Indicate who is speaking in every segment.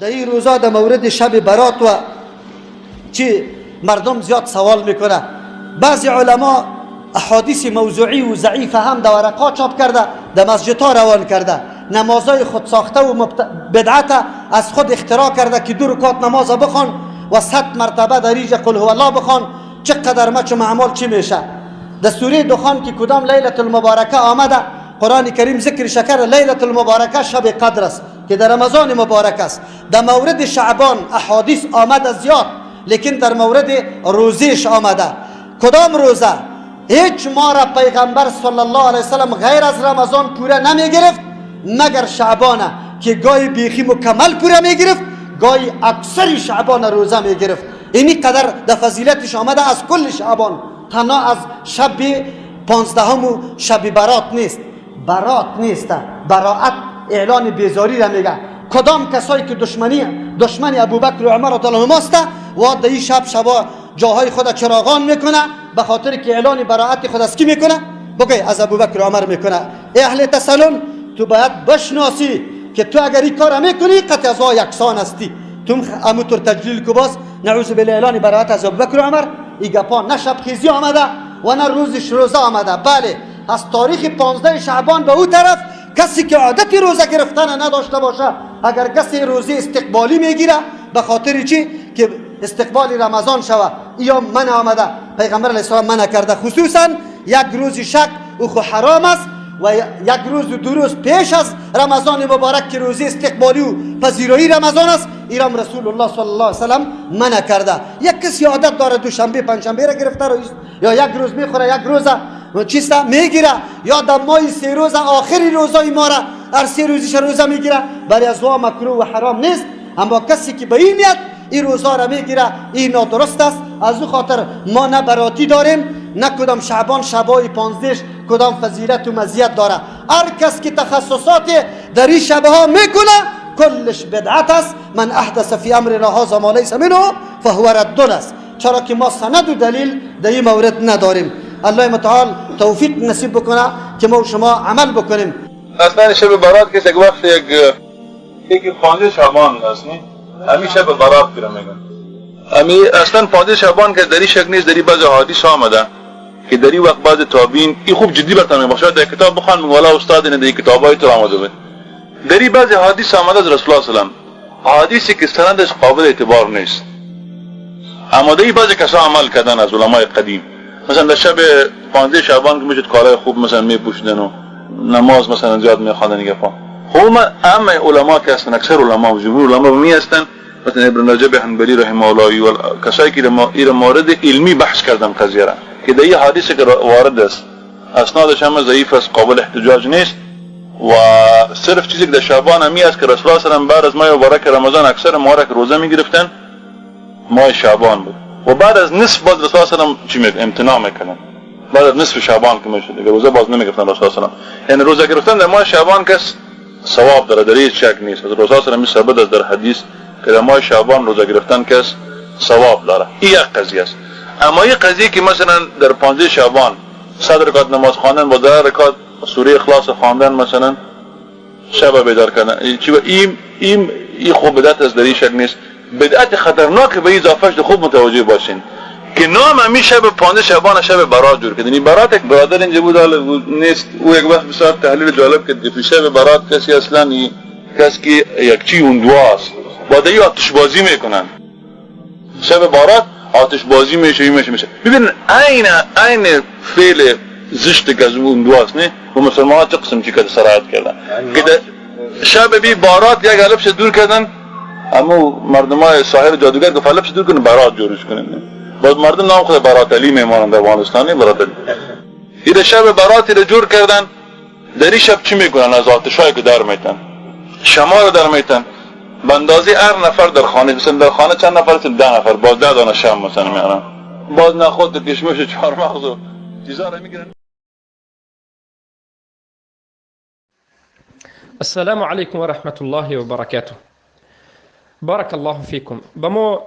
Speaker 1: در این روزا در مورد شب برات و چی مردم زیاد سوال میکنه. بعضی علما احادیث موضوعی و ضعیف هم در ورقات چاپ کرده، در مسجد ها روان کرده. نمازای خود ساخته و بدعت از خود اختراع کرده که 2 رکعت نماز بخوان و 100 مرتبه در ریج قل هو الله بخوان، چقدر مچ و معمول چی میشه. در سوره دخان که کدام لیلة المبارکه آمده، قرآن کریم ذکر شکر لیلة المبارکه شب قدر است که در رمضان مبارک است. در مورد شعبان احادیث آمده زیاد، لیکن در مورد روزیش آمده. کدام روزه؟ هیچ ما را پیغمبر صلی الله علیه وسلم غیر از رمضان پوره نمی گرفت مگر شعبانه که گاهی بیخی مکمل پوره می گرفت، گاهی اکثری شعبان روزه می گرفت. اینی قدر در فضیلتش آمده از کل شعبان، تنها از شب 15 شب برات نیست. برات نیست، براعت اعلان بیزاری را میگه. کدام کسایی که دشمنی ابوبکر و عمر رضی الله عنهما است و در این شبا جاهای خود چراغان میکنه به خاطر که اعلان براعت خود از کی میکنه؟ بگی از ابوبکر و عمر میکنه. ای اهل تسلل، تو باید بشناسی که تو اگر این کار میکنی قطع از یکسان هستی. تو همونطور تجلیل کو باز نعوذ بالله اعلان براعت از ابوبکر و عمر، این گپا نه شب خیزی آمده و نه روزش روزه آمده. بله، از تاریخ 15 شعبان به اون طرف کسی که عادت روزه گرفتن نداشته باشه، اگر کسی روزه استقبالی میگیره به خاطر چی که استقبال رمضان شوه، یا من آمده پیغمبر علیه السلام منع کرده، خصوصا یک روز شک او خو حرام است و یک روز و 2 روز پیش از رمضان مبارک که روزه استقبالی و پذیرایی رمضان است، ایرام رسول الله صلی الله علیه وسلم منع کرده. یک کسی عادت داره دوشنبه پنجشنبه را گرفته یا یک روز میخوره یک روز چیستا میگیره، یا در ماه 3 روز آخری روزای ما را هر 3 روزش روزه میگیره، برای از وا مکروه و حرام نیست. اما کسی که به این نیت این روزا را میگیره این نادرست است. از او خاطر ما نه براتی داریم نه کدام شعبان شبای 15 کدام فضیلت و مزیت داره. هر کس که تخصصات در این شبها میکنه کلش بدعت است. من احدث فی امرنا هذا ما لیس منه فهو رد است، چرا که ما سند و دلیل در این مورد نداریم. الله متعال توفیق نصیب بکنه که ما و شما عمل بکنیم.
Speaker 2: اصلا شب برات که یک وقت یک 15 شعبان است، همین شب برات پیرا میگن. امی اصلا 15 شعبان که دری شک نیست، دری بعض حدیث آمده که دری وقت بعض تابعین این خوب جدی برتن میباشه، در کتاب بخوان والا استاد این در کتابای تو آمده بود. دری بعض حدیث آمده از رسول الله صلی الله علیه و آله، حدیثی که سندش قابل اعتبار نیست، اما دری بعض کسا عمل کردن از علمای قدیم. مثلا در شب 15 شعبان که میشد کالای خوب مثلا میپوشیدن و نماز مثلا زیاد میخواندن گفا. خب همه علما که هستن، اکثر علما و جمهور علما می هستن، مثلا ابن رجب حنبلی رحمه الله و کسایی که این مورد علمی بحث کردن قضیه را که در این حدیثی که وارد است اسنادش هم ضعیف است، قابل احتجاج نیست و صرف چیزی که در شعبان همی است که رسول الله صلی الله علیه و بعد از ماه مبارک رمضان اکثر مبارک روزه میگرفتن، ماه شعبان بود و بعد از نصف باز رسول الله صلی الله علیه و چی امتناع میکنن. بعد از نصف شعبان که میشد دیگه روزه باز نمیگرفتن رسول الله صلی الله علیه و یعنی روزه گرفتن در ماه شعبان کس ثواب داره، در هیچ شک نیست. رسول الله صلی الله علیه و ثابت است در حدیث که در ماه شعبان روزه گرفتن کس ثواب داره. این یک قضیه است. اما این قضیه که مثلا در 15 شعبان 100 رکعت نماز خواندن با 10 رکعت سوره اخلاص خواندن مثلا شب بیدار کردن، چی این خوب بدعت است، در این شک نیست. بدعت خطرناک به اضافهش خوب متوجه باشین که نام همین شب 15 شعبان شب برات جور کردن. این برات یک برادر اینجا بود نیست، او یک وقت بسیار تحلیل جالب کرد که شب برات کسی اصلا کسی که یک چی اون دعاست با دیگه آتش بازی میکنن. شب برات آتش بازی میشه. ببین عین فعل زشت که از اون دعاست نه و مسلمان ها چه قسم چی که سرعت کردن که شب بی برات یک علبش دور کردن، اما مردم های ساحر جادوگر که علبش دور کنن برات جورش کنن. باز مردم نام خود برات علی میمانند در افغانستان برات علی. این شب براتی رو جور کردن. در این شب چی میکنن؟ از آتشایی که در میتن شما رو در میتن به اندازه هر نفر در خانه، مثلا در خانه چند نفر هستن؟ 10 نفر، باز 10 دانه شم مثلا میارن، باز نه خود کشمش 4 مغز و چیزا رو میگیرن.
Speaker 3: السلام عليكم ورحمة الله وبركاته. بارك الله فيكم. بما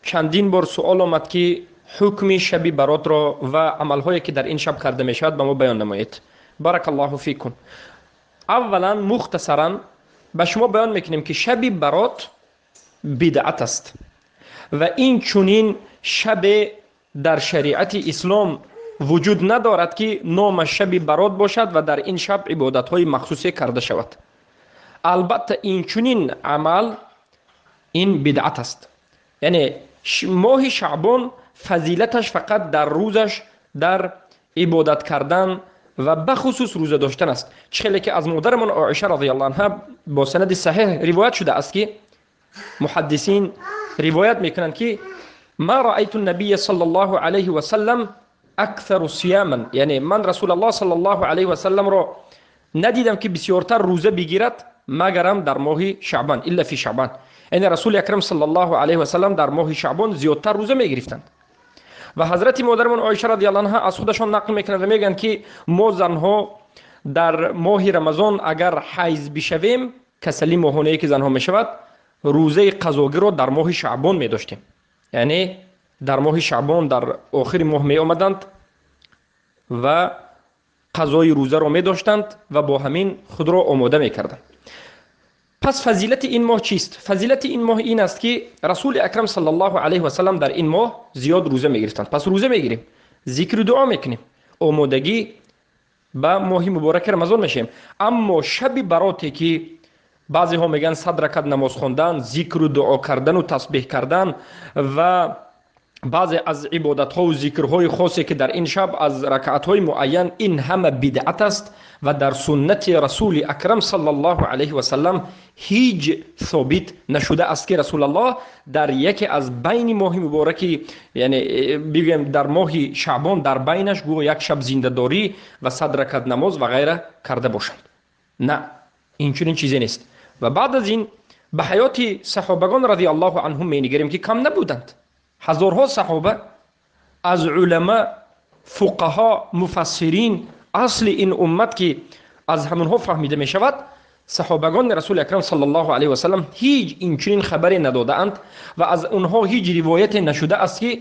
Speaker 3: چندین بار سوال آمد که حکم شب برات را و عملهایی که در این شب کرده می شود به ما بیان نمایید. بارک الله فیکم. اولا مختصرا به شما بیان میکنیم که شب برات بدعت است و این چونین شب در شریعت اسلام وجود ندارد که نام شب برات باشد و در این شب عبادت های مخصوصی کرده شود. البته این چونین عمل این بدعت است. یعنی ماه شعبان فضیلتش فقط در روزش در عبادت کردن و بخصوص روزه داشتن است. چخیلی که از مادرمان عایشه رضی الله عنها با سند صحیح روایت شده است که محدثین روایت میکنند که ما رأیت النبی صلی الله علیه و سلم اکثر صیاما، یعنی من رسول الله صلی الله علیه و سلم را ندیدم که بسیارتر روزه بگیرد مگرم در ماه شعبان، الا فی شعبان. یعنی رسول اکرم صلی الله علیه و سلم در ماه شعبان زیادتر روزه میگرفتند. و حضرت مادرمان عایشه رضی الله عنها از خودشان نقل میکنند و میگن که ما زنها در ماه رمضان اگر حیض بشویم، کسلی ماهانه‌ای که زنها میشود، روزه قضاگی رو در ماه شعبان می داشتیم. یعنی در ماه شعبان در آخر ماه می آمدند و قضای روزه رو می داشتند و با همین خود را آماده می کردند. پس فضیلت این ماه چیست؟ فضیلت این ماه این است که رسول اکرم صلی الله علیه و سلم در این ماه زیاد روزه می گرفتند. پس روزه می گیریم، ذکر و دعا میکنیم، آمادگی به ماه مبارک رمضان میشیم. اما شب براتی که بعضی ها میگن 100 رکعت نماز خواندن، ذکر و دعا کردن و تسبیح کردن و بعضی از عبادت ها و ذکر های خاصی که در این شب از رکعت های معین، این همه بدعت است و در سنت رسول اکرم صلی الله علیه و سلم هیچ ثابت نشده است که رسول الله در یکی از بین ماه مبارکی، یعنی بگیم در ماه شعبان، در بینش گویا یک شب زنده داری و 100 رکعت نماز و غیره کرده باشند. نه، این چنین چیزی نیست. و بعد از این به حیات صحابگان رضی الله عنهم می‌نگریم که کم نبودند. هزارها صحابه از علما، فقها، مفسرین، اصل این امت که از همونها فهمیده می شود، صحابگان رسول اکرم صلی الله علیه و سلم هیچ این چنین خبری نداده اند و از اونها هیچ روایت نشده است که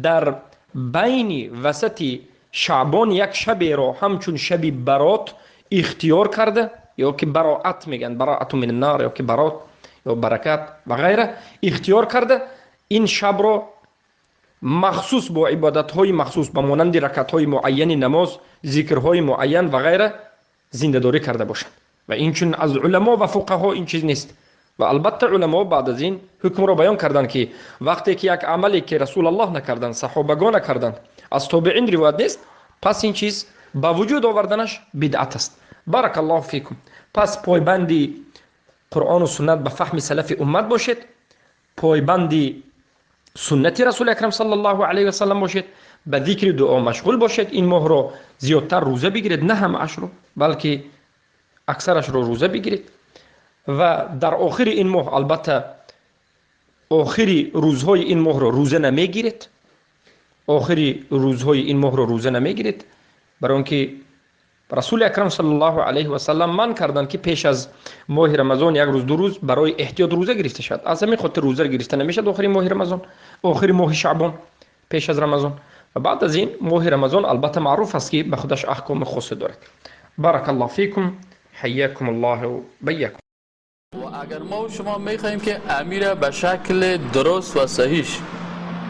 Speaker 3: در بین وسط شعبان یک شبی را همچون شب برات اختیار کرده، یا که براعت میگن، براعت من النار، یا که برات یا برکت و غیره اختیار کرده، این شب را مخصوص با عبادت های مخصوص به مانند رکعت های معین نماز، ذکر های معین و غیره زنده داری کرده باشند. و این چون از علما و فقها این چیز نیست. و البته علما بعد از این حکم را بیان کردند که وقتی که یک عملی که رسول الله نکردند، صحابگان نکردند، از تابعین روایت نیست، پس این چیز با وجود آوردنش بدعت است. بارک الله فیکم. پس پایبندی قرآن و سنت به فهم سلف امت باشید، پایبندی سنت رسول اکرم صلی الله علیه و سلم باشید، به ذکر دعا مشغول باشید. این ماه رو زیادتر روزه بگیرید، نه هم عشر بلکه اکثرش رو روزه بگیرید. و در آخر این ماه، البته آخری روزهای این ماه رو روزه نمیگیرید، آخری روزهای این ماه رو روزه نمیگیرید، برای اینکه رسول اکرم صلی الله علیه و سلم من کردند که پیش از ماه رمضان یک روز دو روز برای احتیاط روزه گرفته شد. از همین خاطر روزه گرفته نمیشد آخر ماه رمضان، آخر ماه شعبان پیش از رمضان. و بعد از این ماه رمضان البته معروف است که به خودش احکام خاصی دارد. بارک الله فیکم، حیاکم الله و بیاکم.
Speaker 4: و اگر ما و شما میخواهیم که امیر به شکل درست و صحیح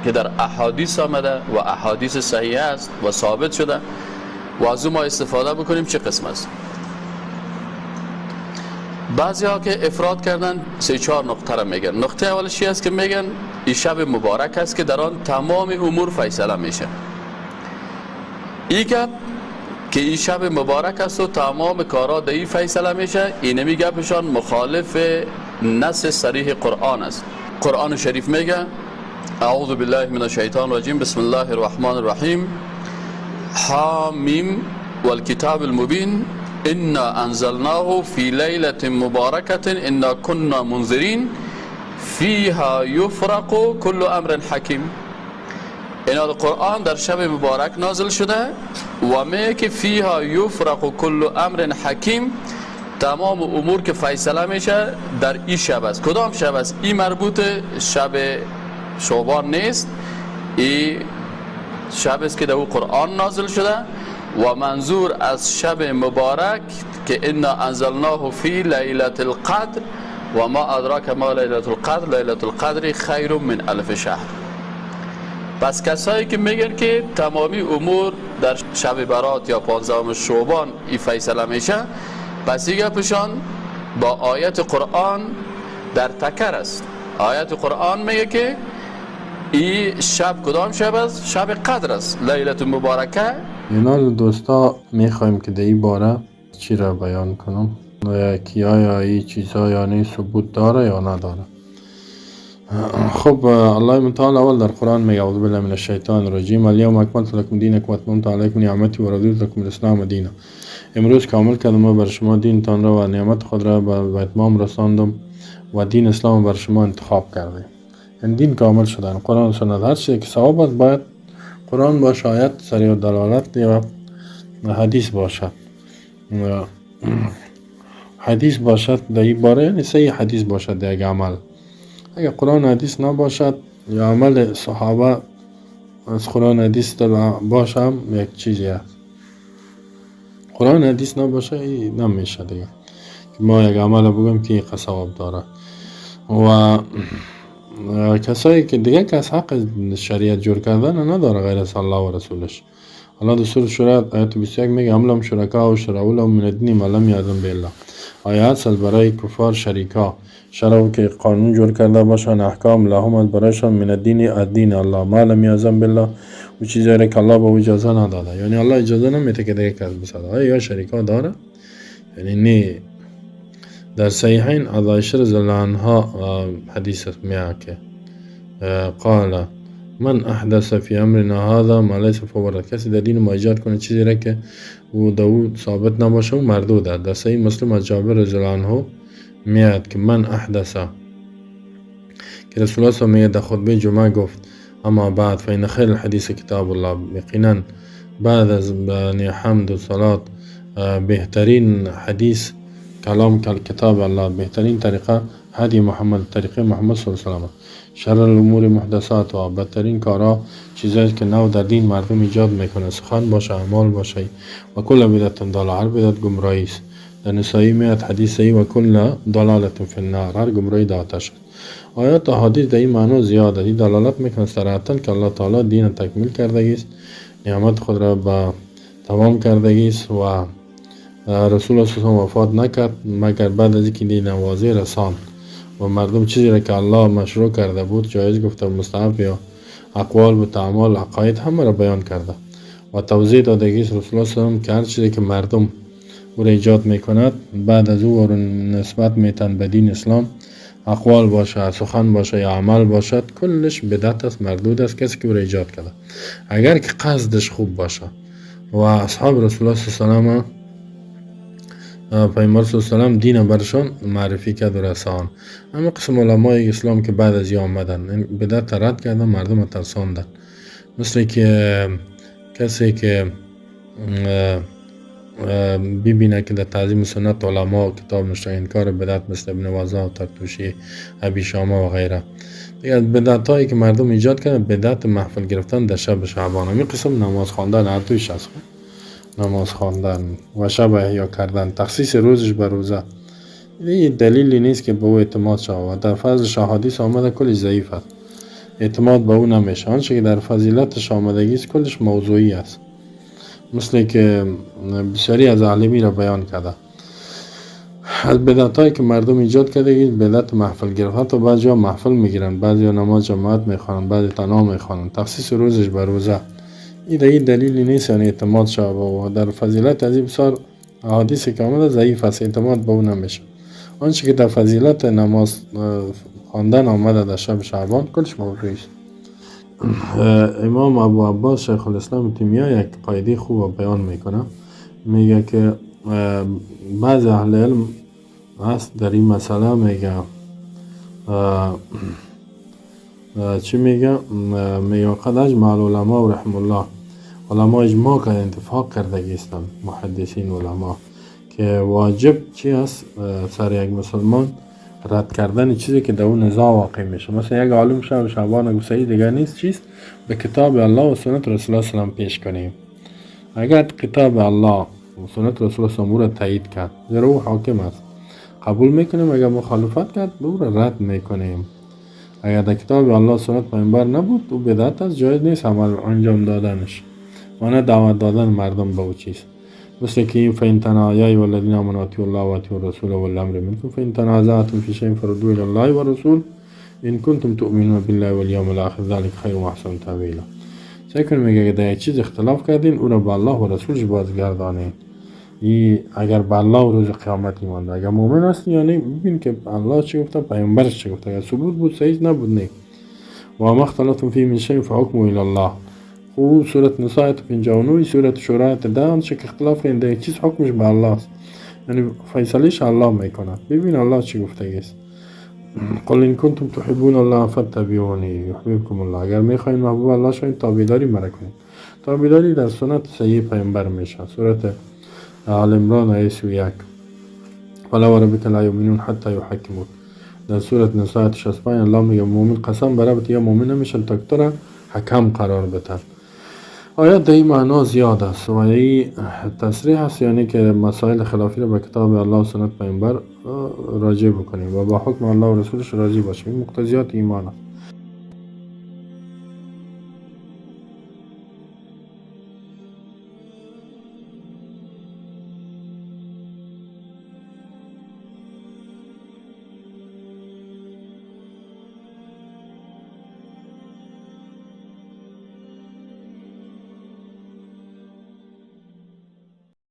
Speaker 4: که در احادیث آمده و احادیث صحیح است و ثابت شده و از ما استفاده بکنیم، چه قسم است؟ بعضی ها که افراد کردن 3-4 نقطه را میگن. نقطه اولش است که میگن این شب مبارک است که در آن تمام امور فیصله میشه. این گپ که این شب مبارک است و تمام کارا در این فیصله میشه، این گپشان مخالف نص صریح قرآن است. قرآن شریف میگه اعوذ بالله من الشیطان الرجیم، بسم الله الرحمن الرحیم، حامیم والکتاب المبین، انا انزلناه فی لیلة مبارکة انا كنا منذرین فیها یفرق کل امر حکیم. این قرآن در شب مبارک نازل شده و میگه که فیها یفرق کل امر حکیم، تمام امور که فیصله میشه در این شب است. کدام شب است؟ این مربوط شب شعبان نیست، این شب است که در قرآن نازل شده. و منظور از شب مبارک که انا انزلناه فی لیلة القدر و ما ادراک ما لیلة القدر، لیلة القدر خیر من الف شهر. پس کسایی که میگن که تمامی امور در شب برات یا 15 شعبان ای فیصله میشه، پس این گپشان با آیت قرآن در تکر است. آیت قرآن میگه که این شب کدام شب است؟ شب قدر است، لیلت مبارکه.
Speaker 5: اینا دوستا میخوایم که در این باره چی را بیان کنم که آیا این چیزها یعنی ثبوت داره یا نداره. خب الله متعال اول در قرآن میگه اعوذ بالله من الشیطان الرجیم الیوم اکملت لکم دینکم و اتممت علیکم نعمتی و رضیت لکم الاسلام دینا. امروز کامل کردم و بر شما دینتان را و نعمت خود را به اتمام رساندم و دین اسلام بر شما انتخاب کرده. این دین کامل شدن. قرآن و سنت هر چیزی که ثواب است باید قرآن باشه، آیت صریح دلالت یا حدیث باشد. حدیث باشد در این باره یعنی صحیح حدیث باشد در یک عمل. اگر قرآن حدیث نباشد یا عمل صحابه از قرآن حدیث باشه یک چیزی است. قرآن حدیث نباشه این نمیشه دیگه که ما یک عمل بگم که این ثواب داره. و کسایی که دیگه کس حق شریعت جور کردن نداره غیر از الله و رسولش. الله در سوره شورى آیت 21 میگه ام لهم شرکاء و شرعوا لهم من الدین ما لم یأذن به الله. آیات اصل برای کفار شریکا شرعو که قانون جور کرده باشن، احکام لهم برایشان من الدین الله ما لم یأذن به الله، و چیزایی که الله به اجازه نداده. یعنی الله اجازه نمیده که دیگه کس بسازه. آیا شریکا داره؟ یعنی نه. در صحیحین از عایشه رضی الله عنها حدیث میاد که قال من احدث فی امرنا هذا ما لیس فهو رد. کسی در دین ما ایجاد کنه چیزی را که او داود ثابت نباشه و مردوده. در صحیح مسلم از جابر رضی الله عنه میاد که من احدث که رسول الله صلی الله علیه و در خطبه جمعه گفت اما بعد فإن خیر الحدیث کتاب الله. یقینا بعد از حمد و صلات بهترین حدیث کلام کتاب الله، بهترین طریقه هدی محمد، طریقه محمد صلی الله علیه و سلم. شر الامور محدثات و بدترین کارا چیزایی که نو در دین مردم ایجاد میکنه، سخن باشه، اعمال باشه. و کل بدعت ضلاله، هر بدعت گمراهی است. در نسائی میاد حدیثی و کل ضلالت فی النار، هر گمراهی در آتش. آیات و حدیث در این معنی زیاده. این دلالت میکنه صراحتاً که الله تعالی دین تکمیل کرده است، نعمت خود را به تمام کرده است و رسول الله صلی الله علیه و وفات نکرد مگر بعد از اینکه دین واضح رساند و مردم چیزی را که الله مشروع کرده بود جایز گفته، مستحب یا اقوال و اعمال عقاید همه را بیان کرده و توضیح داده است رسول الله صلی الله علیه و که هر چیزی که مردم او را ایجاد میکند بعد از او نسبت میتن به دین اسلام، اقوال باشه، سخن باشه یا عمل باشد، کلش بدعت است، مردود است کسی که او را ایجاد کرده، اگر که قصدش خوب باشه. و اصحاب رسول الله صلی الله علیه و پیامبر صلی الله علیه و سلم دین برشان معرفی کرد و رساند. اما قسم علمای اسلام که بعد از این آمدن بدعت رد کردن، مردم ترساندن. مثل که کسی که ببینه که در تعظیم سنت علما کتاب نوشته انکار بدعت مثل ابن وضاح و ترتوشی، ابی شامه و غیره. دیگه بدعت هایی که مردم ایجاد کردن، بدعت محفل گرفتن در شب شعبان. همین قسم نماز خواندن هر دویش است، نماز خواندن و شب احیا کردن، تخصیص روزش به روزه، این دلیلی نیست که به او اعتماد شود و در فضلش احادیث آمده کلش ضعیف است، اعتماد به او نمیشه. آنچه که در فضیلتش آمدگی است کلش موضوعی است، مثل که بسیاری از عالمی را بیان کرده. از بدعت هایی که مردم ایجاد کرده بدعت محفل گرفت. حتی بعضی ها محفل میگیرن، بعضی ها نماز جماعت میخوانن، بعضی تنها میخوانن، تخصیص روزش به روزه، این دلیلی نیست یعنی اعتماد شود و در فضیلت از این بسیار احادیثی که آمده ضعیف است، اعتماد به او نمیشه. آنچه که در فضیلت نماز خواندن آمده در شب شعبان کلش موضوعی است. امام ابو عباس شیخ الاسلام تیمیه یک قاعده خوب بیان میکنه، میگه که بعض اهل علم هست در این مسئله، میگه چی میگه؟ میگه قد اجمع العلماء رحم الله، علما اجماع کرده، اتفاق کرده هستند محدثین علما که واجب چی است سر یک مسلمان رد کردن چیزی که در اون نزاع واقع میشه. مثلا یک عالم شب شعبان صحیح دیگه نیست چیست به کتاب الله و سنت رسول الله سلام پیش کنیم. اگر کتاب الله و سنت رسول الله سلام را تایید کرد زیرا او حاکم است، قبول میکنیم، اگر مخالفت کرد او را رد میکنیم. اگر در کتاب الله سنت پیامبر نبود او بدعت است، جایز نیست عمل انجام دادنش، مانع دعوت دادن مردم به او چیز. مثل که این فین تنازعوا والذین آمنوا اطیعوا الله و اطیعوا الرسول واولی الامر منکم فین تنازعتم فی شیء فردوه الی الله و الرسول ان کنتم تؤمنون بالله والیوم الاخر ذلک خیر و احسن تاویلا. سعی کنیم اگر در یک چیز اختلاف کردین او را به الله و رسولش بازگردانید. اگر به الله و روز قیامت ایمان داری، اگر مؤمن هستی یا نه، ببین که الله چی گفته، پیامبرش چی گفته. اگر ثبوت بود صحیح، نبود نه. و ما اختلفتم فیه من شیء فحکمه الی الله. خوب سورت نساء 59، سورت شورا 10 که اختلاف کردن در یک چیز حکمش به الله است، یعنی فیصلهش الله میکنه. ببین الله چی گفته است. قل ان کنتم تحبون الله فاتبعونی یحببکم الله. اگر میخواین محبوب الله شوید تابعداری مرا کنید. تابعداری در سنت صحیح پیامبر میشه. سورت آل عمران آیه 31. فلا و ربک لا یؤمنون حتی یحکموک. در سورت نساء 65 الله میگه مؤمن قسم بر رب یا مؤمن نمیشن تا که تو را حکم قرار بدن. آیات در این معنا زیاد است و این تصریح است، یعنی که مسائل خلافی را به کتاب الله و سنت پیامبر راجع بکنیم و با حکم الله و رسولش راضی باشیم. این مقتضیات ایمان است.